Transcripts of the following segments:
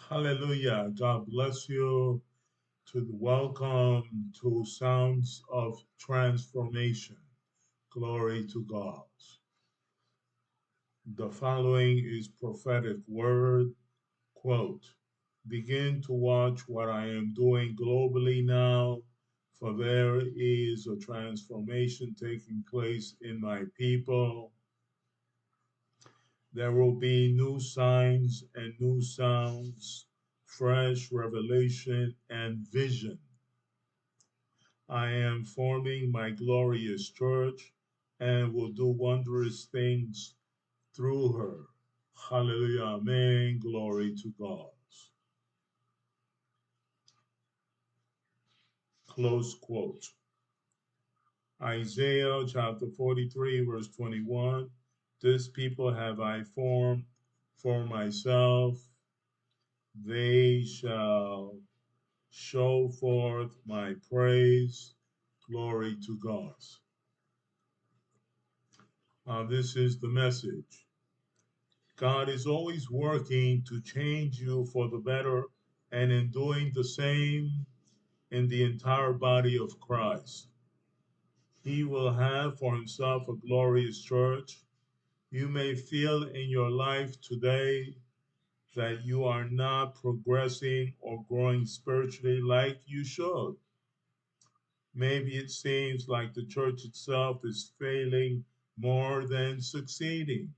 Hallelujah. God bless you to the welcome to Sounds of Transformation. Glory to God. The following is prophetic word. Quote, begin to watch what I am doing globally now, for there is a transformation taking place in my people. There will be new signs and new sounds, fresh revelation and vision. I am forming my glorious church and will do wondrous things through her. Hallelujah. Amen. Glory to God. Close quote. Isaiah chapter 43, verse 21. This people have I formed for myself. They shall show forth my praise. Glory to God. This is the message. God is always working to change you for the better, and in doing the same in the entire body of Christ. He will have for himself a glorious church. You may feel in your life today that you are not progressing or growing spiritually like you should. Maybe it seems like the church itself is failing more than succeeding.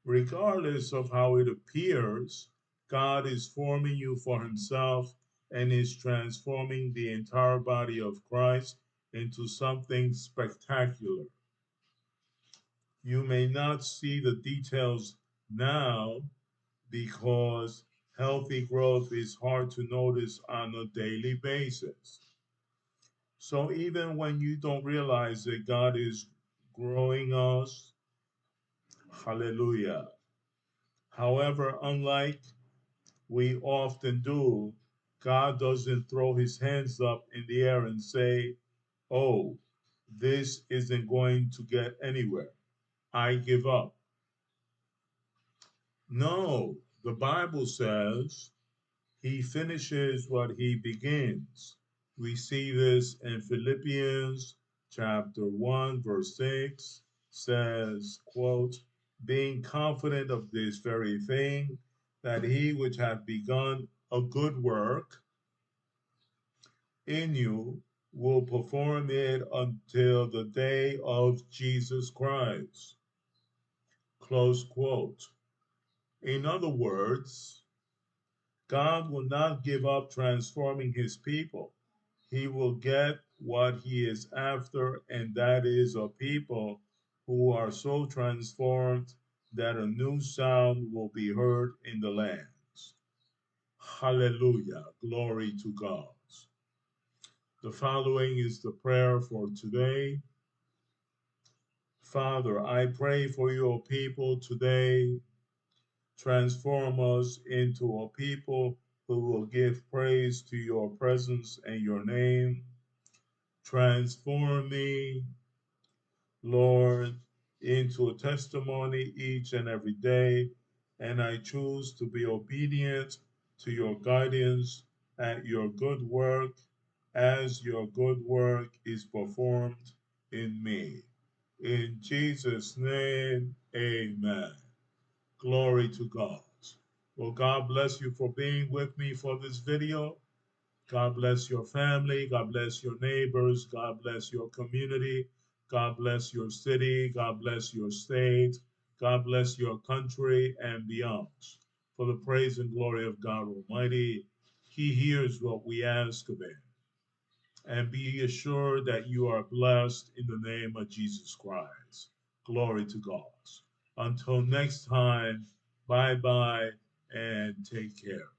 Regardless of how it appears, God is forming you for himself and is transforming the entire body of Christ into something spectacular. You may not see the details now because healthy growth is hard to notice on a daily basis. So even when you don't realize that God is growing us, hallelujah. However, unlike we often do, God doesn't throw his hands up in the air and say, oh, this isn't going to get anywhere. I give up. No, the Bible says he finishes what he begins. We see this in Philippians chapter 1, verse 6 says, quote, being confident of this very thing, that he which hath begun a good work in you will perform it until the day of Jesus Christ. Close quote. In other words, God will not give up transforming his people. He will get what he is after, and that is a people who are so transformed that a new sound will be heard in the lands. Hallelujah. Glory to God. The following is the prayer for today. Father, I pray for your people today. Transform us into a people who will give praise to your presence and your name. Transform me, Lord, into a testimony each and every day, and I choose to be obedient to your guidance at your good work as your good work is performed in me. In Jesus' name, amen. Glory to God. Well, God bless you for being with me for this video. God bless your family. God bless your neighbors. God bless your community. God bless your city. God bless your state. God bless your country and beyond. For the praise and glory of God Almighty, he hears what we ask of him. And be assured that you are blessed in the name of Jesus Christ. Glory to God. Until next time, bye bye and take care.